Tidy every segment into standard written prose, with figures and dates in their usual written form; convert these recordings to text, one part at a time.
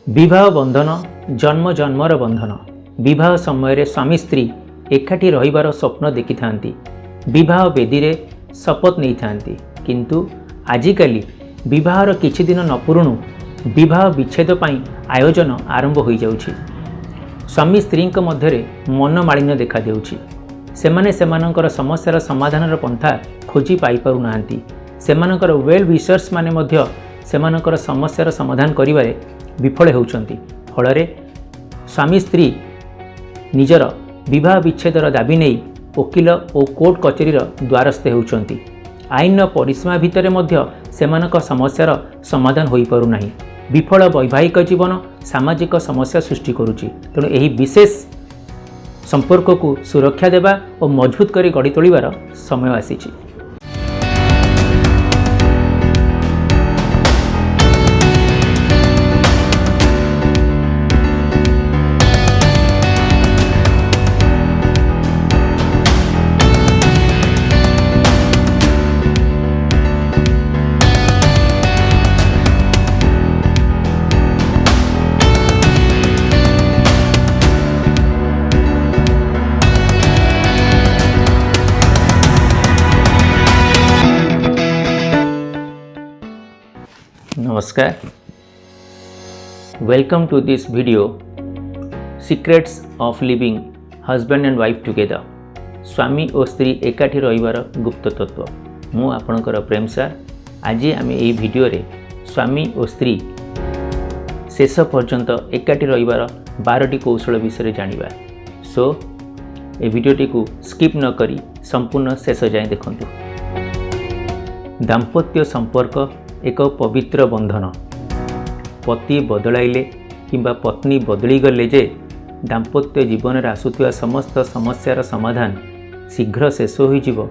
विवाह बंधन जन्म जन्मर बंधन। विवाह समय स्वामी स्त्री एकाठी रहिबार स्वप्न देखि थांती, विवाह बेदी रे शपथ नहीं थांती। किंतु आजिकाली विवाहर किछि दिन न पुरुणु विवाह विच्छेद पई आयोजन आरंभ हो जाउछि। स्वामी स्त्री मध्य मनमालिन्य देखा देउछि। सेमाने सेमानंकर समस्यार समाधानर पंथा खोजी पाई पारु नाहांती। सेमानंकर वेल विशर्स माने मध्य सेमानंकर समस्यार समाधान करिबारे विफल होउछंती। फଳରେ स्वामी स्त्री निजर विवाह विच्छेदर दाबी नहीं वकिल और कोर्ट कचेरीर द्वारस्थ होउछंती। आईन परिसीमा भितर मध्य सेमानक समस्यार समाधान होई पारु नाही। विफल वैवाहिक जीवन सामाजिक समस्या सृष्टि करुछि। तेणु एही विशेष संपर्क को सुरक्षा देवा और मजबूत करी गढ़ी तोलिबार समय आसीछि। नमस्कार, welcome to this video secrets of living husband and wife together. स्वामी और स्त्री एकाठी रहिबार गुप्त तत्व। मु आपणकर प्रेम सार। आज आम यही वीडियो रे स्वामी और स्त्री शेष पर्यंत एकाठी रहिबार 12टी कौशल विषय जानिबा। सो ए वीडियोटी को स्किप न करी संपूर्ण शेष जाए देखंतु। दाम्पत्य संपर्क एक पवित्र बंधन। पति बदलाइले किंबा पत्नी बदली गले जे दाम्पत्य जीवन में आसुवा समस्त समस्यार समाधान शीघ्र शेष हो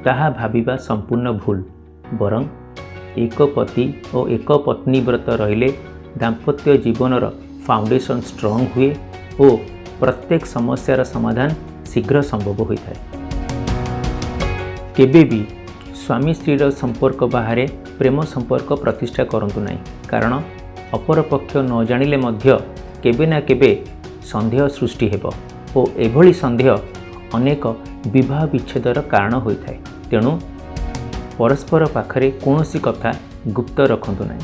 ताहा भाविबा संपूर्ण भूल। बरं एक पति और एक पत्नी व्रत रहिले दाम्पत्य जीवनर फाउंडेशन स्ट्रॉन्ग हुए और प्रत्येक समस्यार समाधान शीघ्र संभव होता है। केबे भी स्वामी स्त्रीर संपर्क बाहर प्रेम संपर्क प्रतिष्ठा करंतु नहीं, कारण अपर पक्ष न जानिले मध्य केबे ना केबे संदेह सृष्टि हेबो और एभली संदेह अनेक विवाह विच्छेदर कारण होता है। तेणु परस्पर पाखरे कौनसी कथा गुप्त रखंतु नहीं।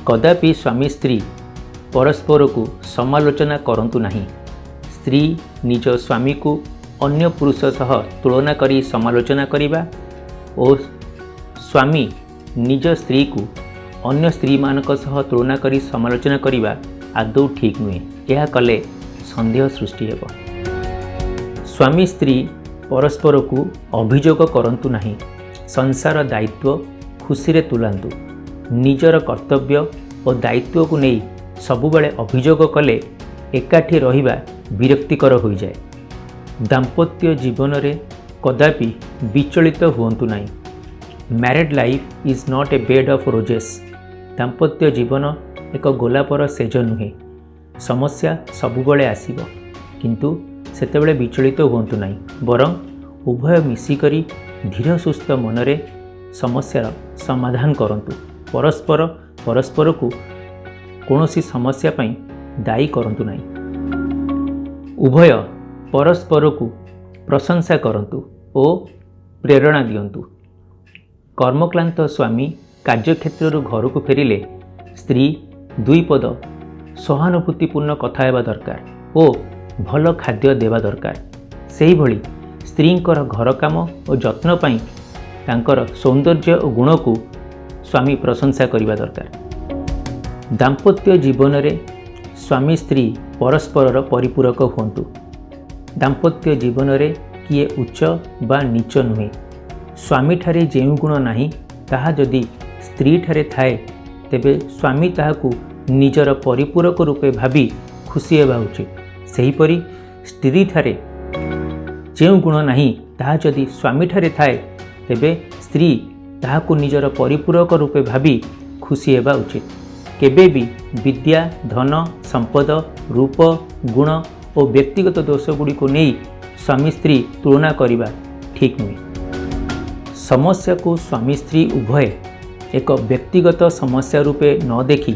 कदापि स्वामी स्त्री परस्पर को समालोचना करंतु नहीं। स्त्री निज स्वामी को अन्य पुरुष सह तुलना करी समालोचना करिबा और स्वामी निज स्त्री को अन्य स्त्री मानक सह तुलना करी समालोचना करिबा आदौ ठीक नुहे। यह कले संदेह सृष्टि हेब। स्वामी स्त्री परस्पर को अभियोग करंतु नहीं। संसार दायित्व खुशी रे तुलांतु। निजर कर्तव्य और दायित्व को नहीं सबुबले अभियोग कले एकाठी रहिबा विरक्तिकर हो जाए। दाम्पत्य जीवन रे कदापि विचलित हुअंतु नहीं। Married life is not a bed of roses. दाम्पत्य जीवन एक गोलापर सेज नुहे। समस्या सबुबले आसीबो, किंतु सेतेबेले विचलित हुअंतु नहीं। बरं उभय मिसिकरी धीर सुस्थ मनरे समस्यार समाधान करंतु। परस्पर को कौनसी समस्या पई दायी करंतु नहीं। उभय परस्पर को प्रशंसा करंतु और प्रेरणा दियंतु। कर्मक्लांत स्वामी कार्यक्षेत्र घर को फेरिले स्त्री दुई पद सहानुभूतिपूर्ण कथा हेबा दरकार और भल खाद्य देवा दरकार। सेही भली स्त्रींकर घर काम और जत्न पई तांकर सौंदर्य और गुण को स्वामी प्रशंसा करिबा दरकार। दाम्पत्य जीवन रे स्वामी स्त्री परस्पर परिपूरक हुंतु। दाम्पत्य जीवन रे किए उच्च बा नीच नुहे। स्वामी ठारे जेउ गुण नाही ताहा जदि स्त्री ठारे थाए तेबे स्वामी ताहाकु निजर परिपूरक रूपे भावी खुशी हेबा उचित। सेहीपरि स्त्री ठारे जेउ गुण नाही ताहा जदि स्वामी ठारे थाए तेबे स्त्री ताहाकु निजर परिपूरक रूपे भावी खुशी हेबा उचित। केबे भी विद्या धन संपद रूप गुण और व्यक्तिगत दोष गुड़ी को नहीं स्वामी स्त्री तुलना करिबा ठीक नुहे। समस्या को स्वामी स्त्री उभय एक व्यक्तिगत समस्या रूपे न देखि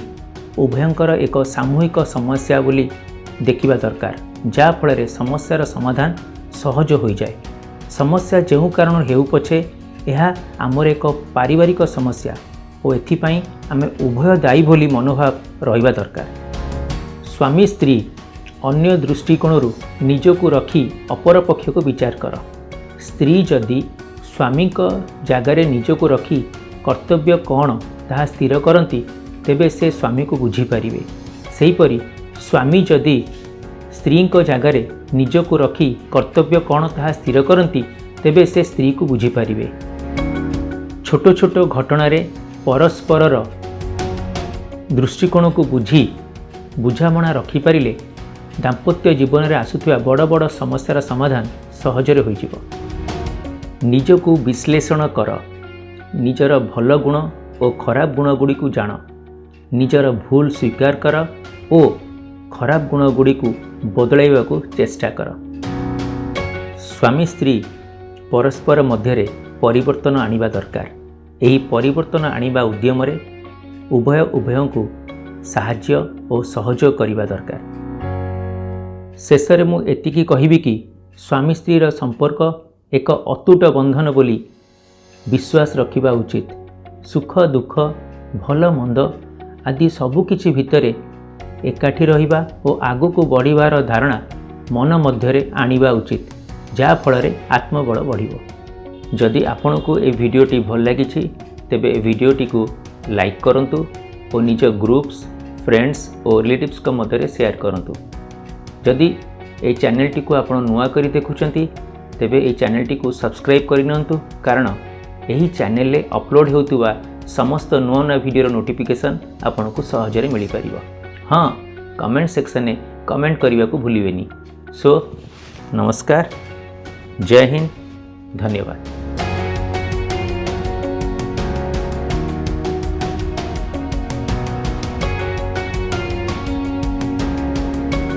उभयंकर एक सामूहिक समस्या बोली देखिबा दरकार, जा फल समस्यार समाधान सहज हो जाए। समस्या जो कारण हेउ पछे यह आमर एक पारिवारिक समस्या और एथिपाई आमे उभय दायी बोली मनोभाव रहिबा दरकार। स्वामी स्त्री अन्य दृष्टिकोण निजको रखी अपर पक्ष को विचार कर। स्त्री जदि स्वामी जगार निजको रखी कर्तव्य कौन ताहा स्थिर करती तेबे से स्वामी को बुझीपारे। सेहीपरि स्वामी जदि स्त्री जगार निजको रखी कर्तव्य कौन ताहा स्थिर करती तेबे से स्त्री को बुझीपारे। छोट छोट घटना परस्पर दृष्टिकोण को बुझी बुझामणा रखिपारे दाम्पत्य जीवन में आसुवा बड़ बड़ समस्यार समाधान सहजरे होइजिवो। निजको विश्लेषण कर, निजर भल गुण और खराब गुण गुड़ी को जान, निजर भूल स्वीकार कर और खराब गुण गुड़ी को बदलाइबा को चेष्टा कर। स्वामी स्त्री परस्पर मध्य परिवर्तन आनिबा दरकार। एही परिवर्तन आनिबा उद्यम रे उभय उभय को साहाय्य और सहयोग करिबा दरकार। शेष में मु एतिकी कहिबी कि स्वामी स्त्रीर संपर्क एक अतुट बंधन बोली विश्वास रखिबा उचित। सुख दुख भल मंद आदि सबुकिछि भितरे एकाठी रहिबा और आगको बढ़िबार धारणा मन मध्यरे आनिबा उचित, जा फल आत्मबल बढ़िबो। जदि आपन को ए वीडियोटी भल लागिछि तेबे ए वीडियोटी को लाइक करंतु और निज ग्रुप्स फ्रेंड्स और रिलेटिव्स को मध्य शेयर करंतु। जदि ये चैनल टी को आप नुआ करी देखुंती तेबे ये चैनल टी को सब्सक्राइब करनियंतु, कारण यही चैनल रे अपलोड होउतुवा समस्त नुआ नुआ वीडियो नोटिफिकेशन आपन को सहजरे मिल पारिबो। हाँ, कमेंट सेक्शन में कमेंट करने को भूलिबेनी। सो नमस्कार, जय हिंद, धन्यवाद।